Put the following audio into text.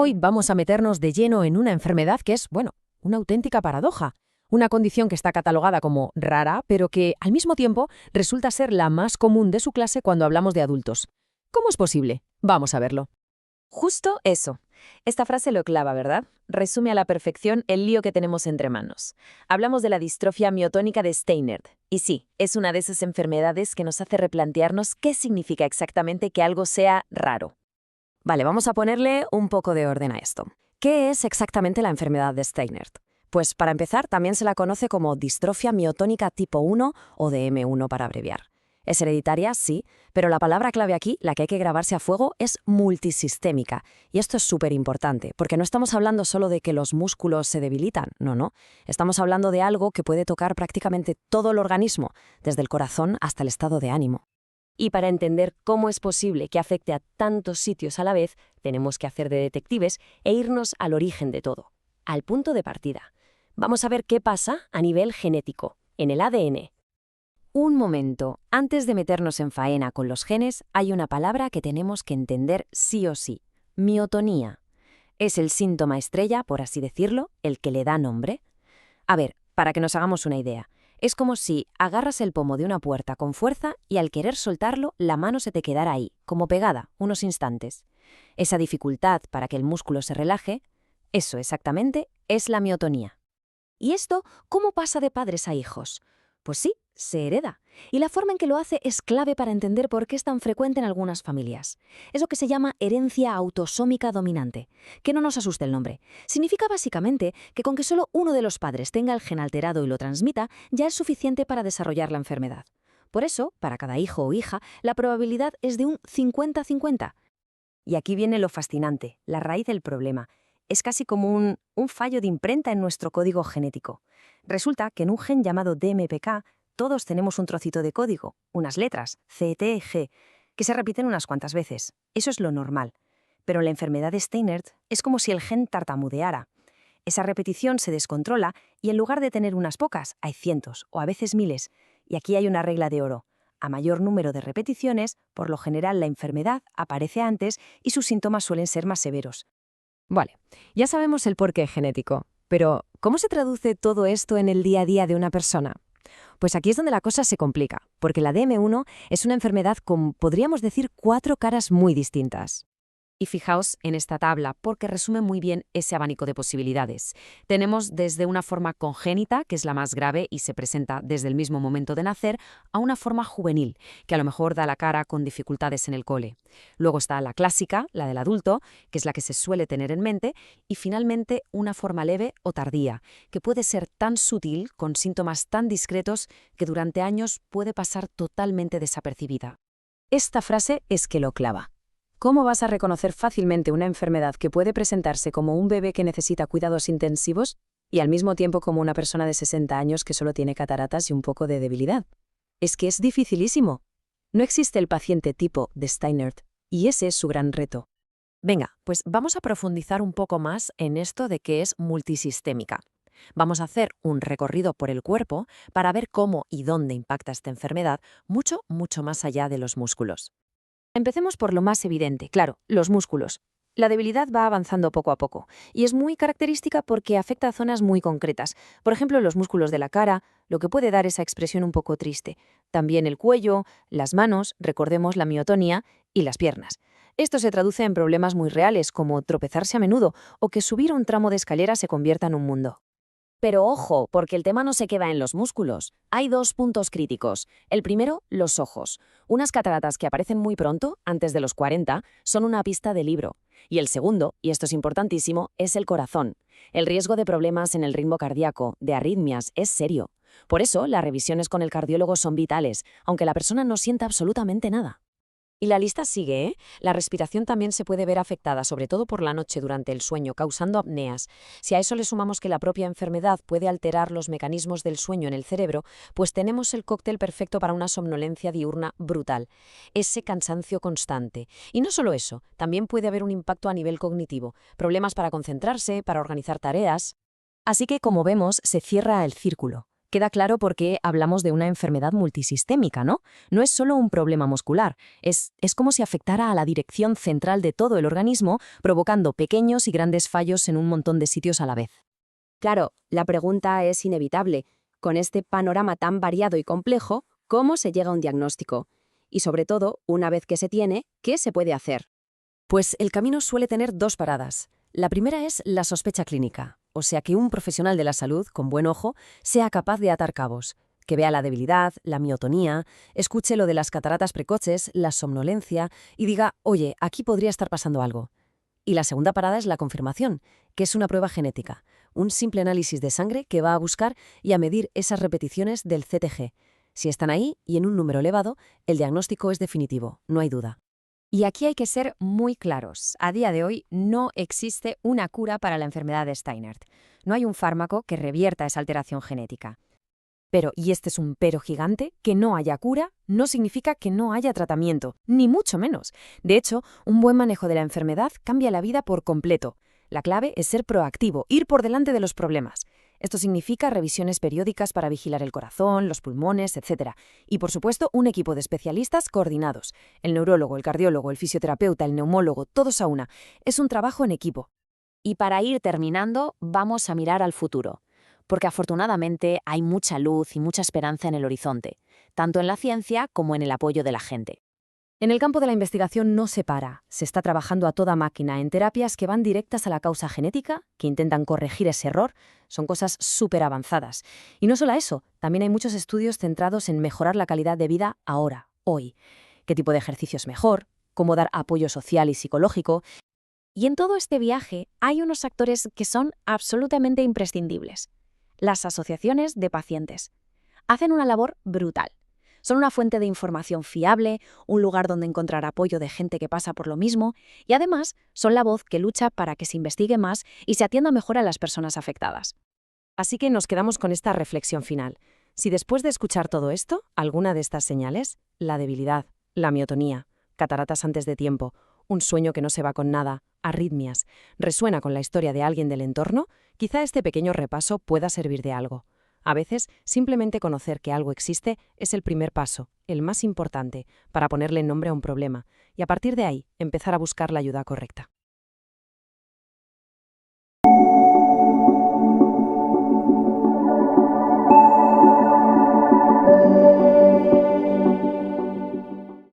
Hoy vamos a meternos de lleno en una enfermedad que es, bueno, una auténtica paradoja. Una condición que está catalogada como rara, pero que, al mismo tiempo, resulta ser la más común de su clase cuando hablamos de adultos. ¿Cómo es posible? Vamos a verlo. Justo eso. Esta frase lo clava, ¿verdad? Resume a la perfección el lío que tenemos entre manos. Hablamos de la distrofia miotónica de Steinert. Y sí, es una de esas enfermedades que nos hace replantearnos qué significa exactamente que algo sea raro. Vale, vamos a ponerle un poco de orden a esto. ¿Qué es exactamente la enfermedad de Steinert? Pues para empezar, también se la conoce como distrofia miotónica tipo 1 o DM1 para abreviar. Es hereditaria, sí, pero la palabra clave aquí, la que hay que grabarse a fuego, es multisistémica. Y esto es súper importante, porque no estamos hablando solo de que los músculos se debilitan, no. Estamos hablando de algo que puede tocar prácticamente todo el organismo, desde el corazón hasta el estado de ánimo. Y para entender cómo es posible que afecte a tantos sitios a la vez, tenemos que hacer de detectives e irnos al origen de todo, al punto de partida. Vamos a ver qué pasa a nivel genético, en el ADN. Un momento, antes de meternos en faena con los genes, hay una palabra que tenemos que entender sí o sí: miotonía. Es el síntoma estrella, por así decirlo, el que le da nombre. A ver, para que nos hagamos una idea, es como si agarras el pomo de una puerta con fuerza y al querer soltarlo, la mano se te quedara ahí, como pegada, unos instantes. Esa dificultad para que el músculo se relaje, eso exactamente es la miotonía. ¿Y esto cómo pasa de padres a hijos? Pues sí, se hereda. Y la forma en que lo hace es clave para entender por qué es tan frecuente en algunas familias. Es lo que se llama herencia autosómica dominante. Que no nos asuste el nombre. Significa básicamente que con que solo uno de los padres tenga el gen alterado y lo transmita, ya es suficiente para desarrollar la enfermedad. Por eso, para cada hijo o hija, la probabilidad es de un 50-50. Y aquí viene lo fascinante, la raíz del problema. Es casi como un fallo de imprenta en nuestro código genético. Resulta que en un gen llamado DMPK todos tenemos un trocito de código, unas letras, C, T, G, que se repiten unas cuantas veces. Eso es lo normal. Pero en la enfermedad de Steinert es como si el gen tartamudeara. Esa repetición se descontrola y en lugar de tener unas pocas, hay cientos o a veces miles. Y aquí hay una regla de oro. A mayor número de repeticiones, por lo general la enfermedad aparece antes y sus síntomas suelen ser más severos. Vale, ya sabemos el porqué genético, pero ¿cómo se traduce todo esto en el día a día de una persona? Pues aquí es donde la cosa se complica, porque la DM1 es una enfermedad con, podríamos decir, 4 caras muy distintas. Y fijaos en esta tabla, porque resume muy bien ese abanico de posibilidades. Tenemos desde una forma congénita, que es la más grave y se presenta desde el mismo momento de nacer, a una forma juvenil, que a lo mejor da la cara con dificultades en el cole. Luego está la clásica, la del adulto, que es la que se suele tener en mente, y finalmente una forma leve o tardía, que puede ser tan sutil, con síntomas tan discretos, que durante años puede pasar totalmente desapercibida. Esta frase es que lo clava. ¿Cómo vas a reconocer fácilmente una enfermedad que puede presentarse como un bebé que necesita cuidados intensivos y al mismo tiempo como una persona de 60 años que solo tiene cataratas y un poco de debilidad? Es que es dificilísimo. No existe el paciente tipo de Steinert, y ese es su gran reto. Venga, pues vamos a profundizar un poco más en esto de que es multisistémica. Vamos a hacer un recorrido por el cuerpo para ver cómo y dónde impacta esta enfermedad mucho más allá de los músculos. Empecemos por lo más evidente, claro, los músculos. La debilidad va avanzando poco a poco y es muy característica porque afecta a zonas muy concretas. Por ejemplo, los músculos de la cara, lo que puede dar esa expresión un poco triste. También el cuello, las manos, recordemos la miotonía, y las piernas. Esto se traduce en problemas muy reales como tropezarse a menudo o que subir un tramo de escalera se convierta en un mundo. Pero ojo, porque el tema no se queda en los músculos. Hay 2 puntos críticos. El primero, los ojos. Unas cataratas que aparecen muy pronto, antes de los 40, son una pista de libro. Y el segundo, y esto es importantísimo, es el corazón. El riesgo de problemas en el ritmo cardíaco, de arritmias, es serio. Por eso, las revisiones con el cardiólogo son vitales, aunque la persona no sienta absolutamente nada. Y la lista sigue, ¿eh? La respiración también se puede ver afectada, sobre todo por la noche durante el sueño, causando apneas. Si a eso le sumamos que la propia enfermedad puede alterar los mecanismos del sueño en el cerebro, pues tenemos el cóctel perfecto para una somnolencia diurna brutal. Ese cansancio constante. Y no solo eso, también puede haber un impacto a nivel cognitivo, problemas para concentrarse, para organizar tareas. Así que, como vemos, se cierra el círculo. Queda claro por qué hablamos de una enfermedad multisistémica, ¿no? No es solo un problema muscular, es como si afectara a la dirección central de todo el organismo, provocando pequeños y grandes fallos en un montón de sitios a la vez. Claro, la pregunta es inevitable. Con este panorama tan variado y complejo, ¿cómo se llega a un diagnóstico? Y sobre todo, una vez que se tiene, ¿qué se puede hacer? Pues el camino suele tener dos paradas. La primera es la sospecha clínica, o sea que un profesional de la salud, con buen ojo, sea capaz de atar cabos, que vea la debilidad, la miotonía, escuche lo de las cataratas precoces, la somnolencia y diga, oye, aquí podría estar pasando algo. Y la segunda parada es la confirmación, que es una prueba genética, un simple análisis de sangre que va a buscar y a medir esas repeticiones del CTG. Si están ahí y en un número elevado, el diagnóstico es definitivo, no hay duda. Y aquí hay que ser muy claros. A día de hoy no existe una cura para la enfermedad de Steinert. No hay un fármaco que revierta esa alteración genética. Pero, y este es un pero gigante, que no haya cura no significa que no haya tratamiento, ni mucho menos. De hecho, un buen manejo de la enfermedad cambia la vida por completo. La clave es ser proactivo, ir por delante de los problemas. Esto significa revisiones periódicas para vigilar el corazón, los pulmones, etc. Y, por supuesto, un equipo de especialistas coordinados. El neurólogo, el cardiólogo, el fisioterapeuta, el neumólogo, todos a una. Es un trabajo en equipo. Y para ir terminando, vamos a mirar al futuro. Porque afortunadamente hay mucha luz y mucha esperanza en el horizonte, tanto en la ciencia como en el apoyo de la gente. En el campo de la investigación no se para, se está trabajando a toda máquina en terapias que van directas a la causa genética, que intentan corregir ese error, son cosas súper avanzadas. Y no solo eso, también hay muchos estudios centrados en mejorar la calidad de vida ahora, hoy. ¿Qué tipo de ejercicio es mejor? ¿Cómo dar apoyo social y psicológico? Y en todo este viaje hay unos actores que son absolutamente imprescindibles. Las asociaciones de pacientes. Hacen una labor brutal. Son una fuente de información fiable, un lugar donde encontrar apoyo de gente que pasa por lo mismo y además son la voz que lucha para que se investigue más y se atienda mejor a las personas afectadas. Así que nos quedamos con esta reflexión final. Si después de escuchar todo esto, alguna de estas señales, la debilidad, la miotonía, cataratas antes de tiempo, un sueño que no se va con nada, arritmias, resuena con la historia de alguien del entorno, quizá este pequeño repaso pueda servir de algo. A veces, simplemente conocer que algo existe es el primer paso, el más importante, para ponerle nombre a un problema, y a partir de ahí, empezar a buscar la ayuda correcta.